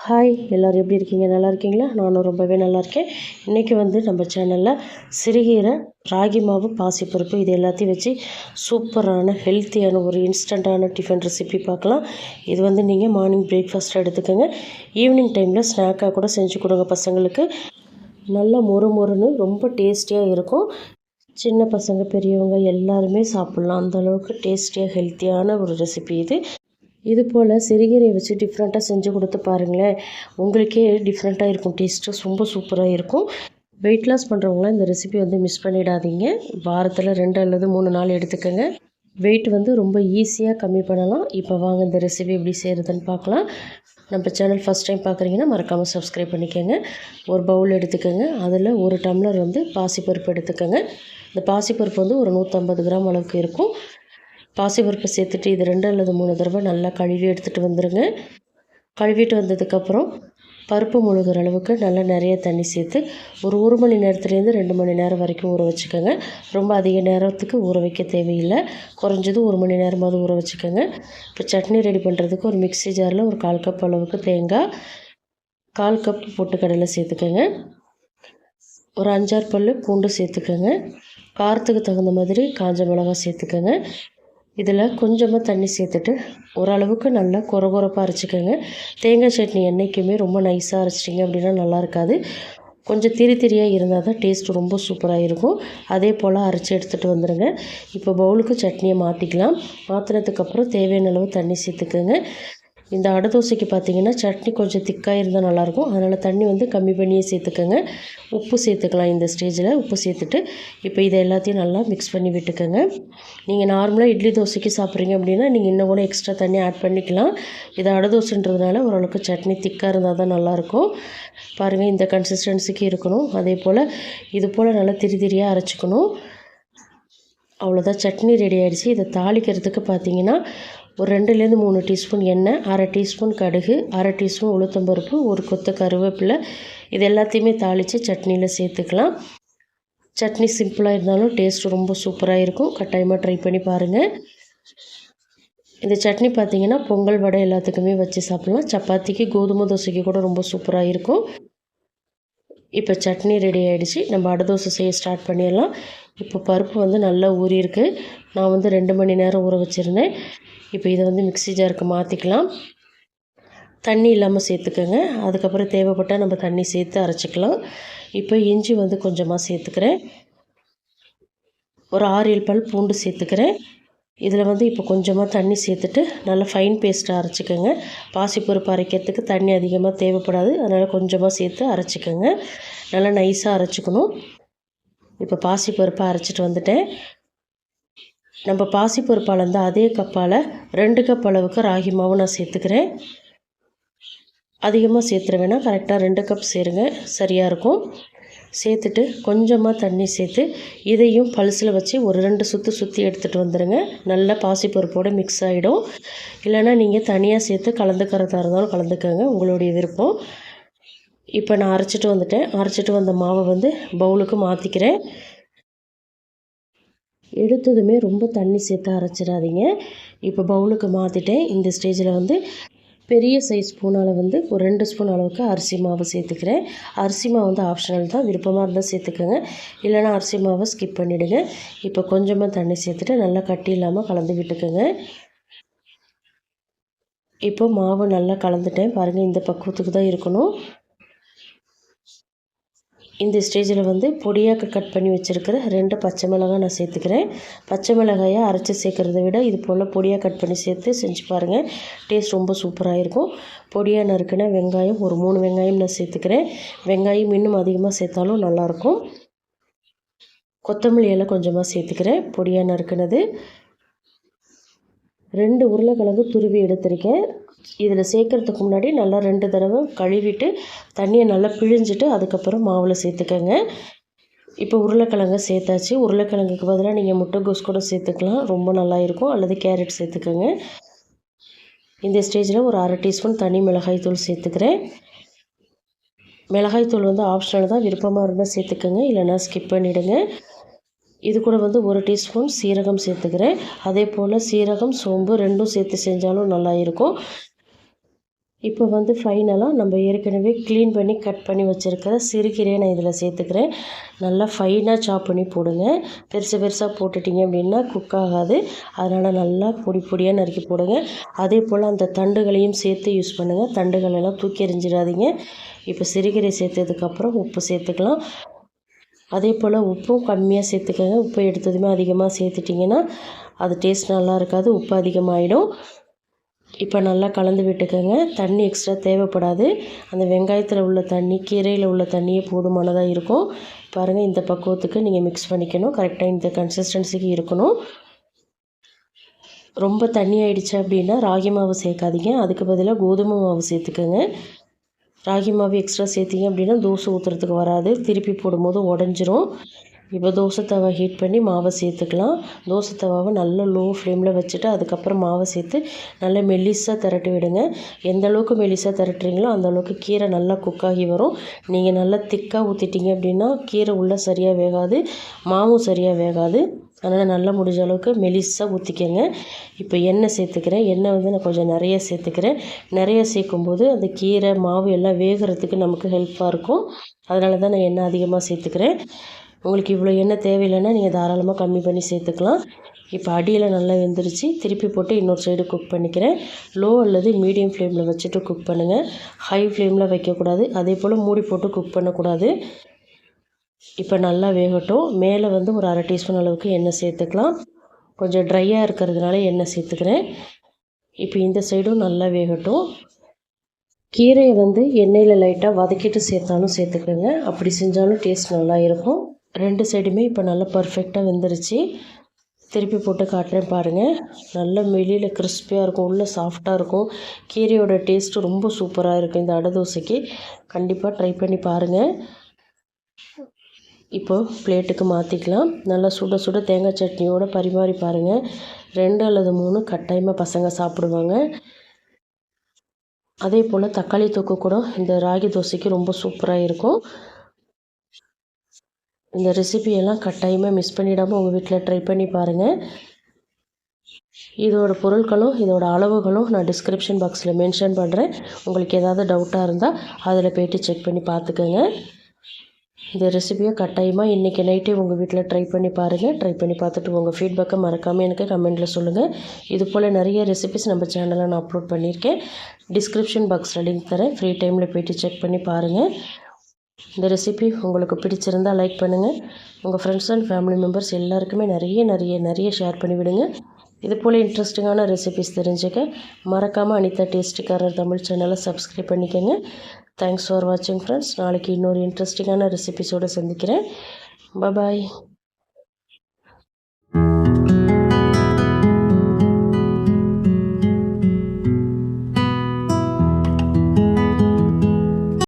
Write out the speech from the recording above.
Hi எல்லோரும் எப்படி இருக்கீங்க? நல்லா இருக்கீங்களா? நானும் ரொம்பவே நல்லா இருக்கேன். இன்றைக்கி நம்ம சேனலில் சிறுகீரை, ராகி மாவு, பாசிப்பருப்பு இது எல்லாத்தையும் வச்சு சூப்பரான ஹெல்த்தியான ஒரு இன்ஸ்டண்ட்டான டிஃபன் ரெசிபி பார்க்கலாம். இது நீங்கள் மார்னிங் பிரேக்ஃபாஸ்ட்டாக எடுத்துக்கோங்க. ஈவினிங் டைமில் ஸ்நாக்காக கூட செஞ்சு கொடுங்க பசங்களுக்கு. நல்லா மொறுன்னு ரொம்ப டேஸ்டியாக இருக்கும். சின்ன பசங்க பெரியவங்க எல்லாருமே சாப்பிட்லாம். அந்தளவுக்கு டேஸ்டியாக ஹெல்த்தியான ஒரு ரெசிபி இது போல் சிறுகீரையை வச்சு டிஃப்ரெண்ட்டாக செஞ்சு கொடுத்து பாருங்களேன். உங்களுக்கே டிஃப்ரெண்ட்டாக இருக்கும். டேஸ்ட்டு ரொம்ப சூப்பராக இருக்கும். வெயிட் லாஸ் பண்ணுறவங்களாம் இந்த ரெசிபி மிஸ் பண்ணிடாதீங்க. வாரத்தில் 2 அல்லது 3 நாள் எடுத்துக்கோங்க. வெயிட் ரொம்ப ஈஸியாக கம்மி பண்ணலாம். இப்போ வாங்க இந்த ரெசிபி எப்படி செய்கிறதுன்னு பார்க்கலாம். நம்ம சேனல் ஃபஸ்ட் டைம் பார்க்குறீங்கன்னா மறக்காமல் சப்ஸ்கிரைப் பண்ணிக்கோங்க. ஒரு பவுல் எடுத்துக்கோங்க. அதில் 1 டம்ளர் பாசிப்பருப்பு எடுத்துக்கோங்க. இந்த பாசிப்பருப்பு ஒரு 150 கிராம் அளவுக்கு இருக்கும். பாசிப்பருப்பு சேர்த்துட்டு இது 2 அல்லது 3 தடவை நல்லா கழுவி எடுத்துகிட்டு வந்துடுங்க. கழுவிட்டு வந்ததுக்கப்புறம் பருப்பு முழுகிற அளவுக்கு நல்லா நிறைய தண்ணி சேர்த்து ஒரு 1 மணி நேரத்துலேருந்து 2 மணி நேரம் வரைக்கும் ஊற வச்சுக்கோங்க. ரொம்ப அதிக நேரத்துக்கு ஊற வைக்க தேவையில்லை. குறைஞ்சது 1 மணி நேரமாவது ஊற வச்சுக்கோங்க. இப்போ சட்னி ரெடி பண்ணுறதுக்கு ஒரு மிக்ஸி ஜாரில் ஒரு 1/4 கப் அளவுக்கு தேங்காய், 1/4 கப் பொட்டுக்கடலை சேர்த்துக்கோங்க. ஒரு 5-6 பல் பூண்டு சேர்த்துக்கோங்க. காரத்துக்கு தகுந்த மாதிரி காஞ்ச மிளகாய் சேர்த்துக்கோங்க. இதில் கொஞ்சமாக தண்ணி சேர்த்துட்டு ஓரளவுக்கு நல்லா கொரகொரப்பாக அரைச்சிக்கோங்க. தேங்காய் சட்னி என்றைக்குமே ரொம்ப நைஸாக அரைச்சிட்டிங்க அப்படின்னா நல்லா இருக்காது. கொஞ்சம் திரியாக இருந்தால் தான் டேஸ்ட் ரொம்ப சூப்பராக இருக்கும். அதே போல் அரைச்சி எடுத்துகிட்டு வந்துடுங்க. இப்போ பவுலுக்கு சட்னியை மாற்றிக்கலாம். மாற்றினதுக்கப்புறம் தேவையான அளவு தண்ணி சேர்த்துக்கோங்க. இந்த அடை தோசைக்கு பார்த்திங்கன்னா சட்னி கொஞ்சம் திக்காக இருந்தால் நல்லாயிருக்கும். அதனால் தண்ணி கம்மி பண்ணியே சேர்த்துக்கோங்க. உப்பு சேர்த்துக்கலாம். இந்த ஸ்டேஜில் உப்பு சேர்த்துட்டு இப்போ இதை எல்லாத்தையும் நல்லா மிக்ஸ் பண்ணி விட்டுக்கோங்க. நீங்கள் நார்மலாக இட்லி தோசைக்கு சாப்பிட்றீங்க அப்படின்னா நீங்கள் இன்னும் கூட எக்ஸ்ட்ரா தண்ணி ஆட் பண்ணிக்கலாம். இது அடை தோசைன்றதுனால ஓரளவுக்கு சட்னி திக்காக இருந்தால் தான் நல்லாயிருக்கும். பாருங்கள், இந்த கன்சிஸ்டன்சிக்கு இருக்கணும். அதே போல் இது போல் நல்லா திரியாக அரைச்சிக்கணும். அவ்வளோதான், சட்னி ரெடி ஆகிடுச்சு. இதை தாளிக்கிறதுக்கு பார்த்திங்கன்னா ஒரு 2லேருந்து 3 டீஸ்பூன் எண்ணெய், 1/2 டீஸ்பூன் கடுகு, 1/2 டீஸ்பூன் உளுத்தம்பருப்பு, ஒரு கொத்த கருவேப்பிலை இது எல்லாத்தையுமே தாளித்து சட்னியில் சேர்த்துக்கலாம். சட்னி சிம்பிளாக இருந்தாலும் டேஸ்ட் ரொம்ப சூப்பராக இருக்கும். கட்டாயமாக ட்ரை பண்ணி பாருங்கள். இந்த சட்னி பார்த்திங்கன்னா பொங்கல், வடை எல்லாத்துக்குமே வச்சு சாப்பிட்லாம். சப்பாத்திக்கு, கோதுமை தோசைக்கு கூட ரொம்ப சூப்பராக இருக்கும். இப்போ சட்னி ரெடி ஆகிடுச்சு. நம்ம அடை தோசை செய்ய ஸ்டார்ட் பண்ணிடலாம். இப்போ பருப்பு நல்லா ஊறியிருக்கு. நான் 2 மணி நேரம் ஊற வச்சுருந்தேன். இப்போ இதை மிக்ஸி ஜாருக்கு மாற்றிக்கலாம். தண்ணி இல்லாமல் சேர்த்துக்கோங்க. அதுக்கப்புறம் தேவைப்பட்டால் நம்ம தண்ணி சேர்த்து அரைச்சிக்கலாம். இப்போ இஞ்சி கொஞ்சமாக சேர்த்துக்கிறேன். ஒரு 6-7 பல் பூண்டு சேர்த்துக்கிறேன். இதில் இப்போ கொஞ்சமாக தண்ணி சேர்த்துட்டு நல்லா ஃபைன் பேஸ்ட்டாக அரைச்சிக்கோங்க. பாசிப்பருப்பு அரைக்கிறதுக்கு தண்ணி அதிகமாக தேவைப்படாது. அதனால் கொஞ்சமாக சேர்த்து அரைச்சிக்கோங்க. நல்லா நைஸாக அரைச்சிக்கணும். இப்போ பாசிப்பருப்பை அரைச்சிட்டு வந்துட்டேன். நம்ம பாசிப்பருப்பு அளந்த அதே கப்பால் 2 கப் அளவுக்கு ராகி மாவு நான் சேர்த்துக்கிறேன். அதிகமாக சேர்த்துற வேணாம், கரெக்டாக 2 கப் சேருங்க, சரியாக இருக்கும். சேர்த்துட்டு கொஞ்சமாக தண்ணி சேர்த்து இதையும் பல்ஸில் வச்சு ஒரு 2 சுற்றி எடுத்துகிட்டு வந்துடுங்க. நல்லா பாசிப்பருப்போடு மிக்ஸ் ஆகிடும். இல்லைனா நீங்கள் தனியாக சேர்த்து கலந்துக்கிறதா இருந்தாலும் கலந்துக்கோங்க, உங்களுடைய விருப்பம். இப்போ நான் அரைச்சிட்டு வந்துட்டேன். அரைச்சிட்டு வந்த மாவை பவுலுக்கு மாற்றிக்கிறேன். எடுத்ததுமே ரொம்ப தண்ணி சேர்த்து அரைச்சிடாதீங்க. இப்போ பவுலுக்கு மாற்றிட்டேன். இந்த ஸ்டேஜில் பெரிய சைஸ் ஸ்பூனால் ஒரு 2 ஸ்பூன் அளவுக்கு அரிசி மாவு சேர்த்துக்கிறேன். அரிசி மாவு ஆப்ஷனல் தான், விருப்பமாக இருந்தால் சேர்த்துக்கோங்க. இல்லைனா அரிசி மாவை ஸ்கிப் பண்ணிவிடுங்க. இப்போ கொஞ்சமாக தண்ணி சேர்த்துட்டு நல்லா கட்டி இல்லாமல் கலந்து விட்டுக்கோங்க. இப்போ மாவு நல்லா கலந்துட்டேன். பாருங்கள், இந்த பக்குவத்துக்கு தான் இருக்கணும். இந்த ஸ்டேஜில் பொடியாக கட் பண்ணி வச்சுருக்கிற 2 பச்சை மிளகாய் நான் சேர்த்துக்கிறேன். பச்சை மிளகாயை அரைச்சி சேர்க்குறத விட இது போல் பொடியாக கட் பண்ணி சேர்த்து செஞ்சு பாருங்கள். டேஸ்ட் ரொம்ப சூப்பராக இருக்கும். பொடியாக நறுக்கின வெங்காயம் ஒரு 3 வெங்காயம் நான் சேர்த்துக்கிறேன். வெங்காயம் இன்னும் அதிகமாக சேர்த்தாலும் நல்லாயிருக்கும். கொத்தமல்லி எல்லாம் கொஞ்சமாக சேர்த்துக்கிறேன், பொடியாக நறுக்கினது. 2 உருளைக்கிழங்கு துருவி எடுத்திருக்கேன். இதில் சேர்க்குறதுக்கு முன்னாடி நல்லா 2 தடவை கழுவிட்டு தண்ணியை நல்லா பிழிஞ்சிட்டு அதுக்கப்புறம் மாவில் சேர்த்துக்கோங்க. இப்போ உருளைக்கிழங்கு சேர்த்தாச்சு. உருளைக்கிழங்குக்கு பதிலாக நீங்கள் முட்டைகோஸ் கூட சேர்த்துக்கலாம், ரொம்ப நல்லா இருக்கும். அல்லது கேரட் சேர்த்துக்கோங்க. இந்த ஸ்டேஜில் ஒரு 1/2 டீஸ்பூன் தனி மிளகாய்த்தூள் சேர்த்துக்கிறேன். மிளகாய்த்தூள் ஆப்ஷனல் தான், விருப்பமாக இருந்தால் சேர்த்துக்கோங்க, இல்லைனா ஸ்கிப் பண்ணிவிடுங்க. இது கூட 1 டீஸ்பூன் சீரகம் சேர்த்துக்கிறேன். அதே போல் சீரகம், சோம்பு 2ம் சேர்த்து செஞ்சாலும் நல்லா இருக்கும். இப்போ வந்து ஃபைனலாக நம்ம ஏற்கனவே க்ளீன் பண்ணி கட் பண்ணி வச்சுருக்கிற சிறுகீரையை நான் இதில் சேர்த்துக்கிறேன். நல்லா ஃபைனாக சாப் பண்ணி போடுங்க. பெருசு பெருசாக போட்டுட்டிங்க அப்படின்னா குக் ஆகாது. அதனால் நல்லா பொடி பொடியாக நறுக்கி போடுங்க. அதே போல் அந்த தண்டுகளையும் சேர்த்து யூஸ் பண்ணுங்கள். தண்டுகளெல்லாம் தூக்கி எறிஞ்சிடாதீங்க. இப்போ சிறுகீரை சேர்த்ததுக்கப்புறம் உப்பு சேர்த்துக்கலாம். அதே போல் உப்பும் கம்மியாக சேர்த்துக்கங்க. உப்பு எடுத்ததுமே அதிகமாக சேர்த்துட்டிங்கன்னா அது டேஸ்ட் நல்லா இருக்காது, உப்பு அதிகமாகிடும். இப்போ நல்லா கலந்து விட்டுக்கோங்க. தண்ணி எக்ஸ்ட்ரா தேவைப்படாது. அந்த வெங்காயத்தில் உள்ள தண்ணி, கீரையில் உள்ள தண்ணியே போதுமானதாக இருக்கும். பாருங்கள், இந்த பக்குவத்துக்கு நீங்கள் மிக்ஸ் பண்ணிக்கணும். கரெக்டாக இந்த கன்சிஸ்டன்சிக்கு இருக்கணும். ரொம்ப தண்ணி ஆயிடுச்சு அப்படின்னா ராகி மாவு சேர்க்காதீங்க. அதுக்கு பதிலாக கோதுமை மாவு சேர்த்துக்கோங்க. ராகி மாவு எக்ஸ்ட்ரா சேர்த்திங்க அப்படின்னா தோசை ஊற்றுறதுக்கு வராது, திருப்பி போடும்போது உடஞ்சிரும். இப்போ தோசை தவா ஹீட் பண்ணி மாவை சேர்த்துக்கலாம். தோசை தவாவை நல்லா லோ ஃப்ளேமில் வச்சுட்டு அதுக்கப்புறம் மாவை சேர்த்து நல்லா மெல்லிஸாக திரட்டி விடுங்க. எந்த அளவுக்கு மெல்லிஸாக திரட்டுறீங்களோ அந்த அளவுக்கு கீரை நல்லா குக்காகி வரும். நீங்கள் நல்லா திக்காக ஊற்றிட்டீங்க அப்படின்னா கீரை உள்ளே சரியாக வேகாது, மாவும் சரியாக வேகாது. அதனால் நல்லா முடிஞ்ச அளவுக்கு மெலிசாக ஊற்றிக்கங்க. இப்போ எண்ணெய் சேர்த்துக்கிறேன். எண்ணெய் வந்து நான் கொஞ்சம் நிறைய சேர்த்துக்கிறேன். நிறைய சேர்க்கும்போது அந்த கீரை மாவு எல்லாம் வேகிறதுக்கு நமக்கு ஹெல்ப்பாக இருக்கும். அதனால தான் நான் எண்ணெய் அதிகமாக சேர்த்துக்கிறேன். உங்களுக்கு இவ்வளோ எண்ணெய் தேவையில்லைன்னா நீங்கள் தாராளமாக கம்மி பண்ணி சேர்த்துக்கலாம். இப்போ அடியில் நல்லா வெந்துருச்சு. திருப்பி போட்டு இன்னொரு சைடு குக் பண்ணிக்கிறேன். லோ அல்லது மீடியம் ஃப்ளேமில் வச்சுட்டு குக் பண்ணுங்கள். ஹை ஃப்ளேமில் வைக்கக்கூடாது. அதே போல் மூடி போட்டு குக் பண்ணக்கூடாது. இப்போ நல்லா வேகட்டும். மேலே வந்து ஒரு 1/2 டீஸ்பூன் அளவுக்கு எண்ணெய் சேர்த்துக்கலாம். கொஞ்சம் ட்ரையாக இருக்கிறதுனால எண்ணெய் சேர்த்துக்கிறேன். இப்போ இந்த சைடும் நல்லா வேகட்டும். கீரையை வந்து எண்ணெயில் லைட்டாக வதக்கிட்டு சேர்த்தாலும் சேர்த்துக்கோங்க. அப்படி செஞ்சாலும் டேஸ்ட் நல்லா இருக்கும். 2 சைடுமே இப்போ நல்லா பர்ஃபெக்டாக வெந்துருச்சு. திருப்பி போட்டு காட்டுறேன் பாருங்கள். நல்ல வெளியில் கிறிஸ்பியாக இருக்கும், உள்ளே சாஃப்டாக இருக்கும். கீரையோட டேஸ்ட்டு ரொம்ப சூப்பராக இருக்கும். இந்த அடை தோசைக்கு கண்டிப்பாக ட்ரை பண்ணி பாருங்கள். இப்போது பிளேட்டுக்கு மாற்றிக்கலாம். நல்லா சுட சுட தேங்காய் சட்னியோடு பரிமாறி பாருங்கள். 2 அல்லது 3 கட்டாயமாக பசங்க சாப்பிடுவாங்க. அதே போல் தக்காளி தொக்கு கூட இந்த ராகி தோசைக்கு ரொம்ப சூப்பராக இருக்கும். இந்த ரெசிபியெல்லாம் கட்டாயமாக மிஸ் பண்ணிடாமல் உங்கள் வீட்டில் ட்ரை பண்ணி பாருங்கள். இதோட பொருட்களும் இதோட அளவுகளும் நான் டிஸ்கிரிப்ஷன் பாக்ஸில் மென்ஷன் பண்ணுறேன். உங்களுக்கு ஏதாவது டவுட்டாக இருந்தால் அதில் போய்ட்டு செக் பண்ணி பார்த்துக்கோங்க. இந்த ரெசிபியை கட்டாயமாக இன்றைக்கி நைட்டே உங்கள் வீட்டில் ட்ரை பண்ணி பாருங்கள். ட்ரை பண்ணி பார்த்துட்டு உங்கள் ஃபீட்பேக்கை மறக்காமல் எனக்கு கமெண்ட்டில் சொல்லுங்கள். இது போல் நிறைய ரெசிபிஸ் நம்ம சேனலில் நான் அப்லோட் பண்ணியிருக்கேன். டிஸ்கிரிப்ஷன் பாக்ஸில் லிங்க் தரேன். ஃப்ரீ டைமில் போய்ட்டு செக் பண்ணி பாருங்கள். இந்த ரெசிபி உங்களுக்கு பிடிச்சிருந்தால் லைக் பண்ணுங்கள். உங்கள் ஃப்ரெண்ட்ஸ் அண்ட் ஃபேமிலி மெம்பர்ஸ் எல்லாருக்குமே நிறைய ஷேர் பண்ணிவிடுங்க. இது போல் இன்ட்ரெஸ்டிங்கான ரெசிபிஸ் தெரிஞ்சுக்க மறக்காமல் அனிதா டேஸ்டி கார்னர் தமிழ் சேனலை சப்ஸ்கிரைப் பண்ணிக்கோங்க. தேங்க்ஸ் ஃபார் வாட்சிங் ஃப்ரெண்ட்ஸ். நாளைக்கு இன்னொரு இன்ட்ரெஸ்டிங்கான ரெசிபிஸோடு சந்திக்கிறேன். பாய்.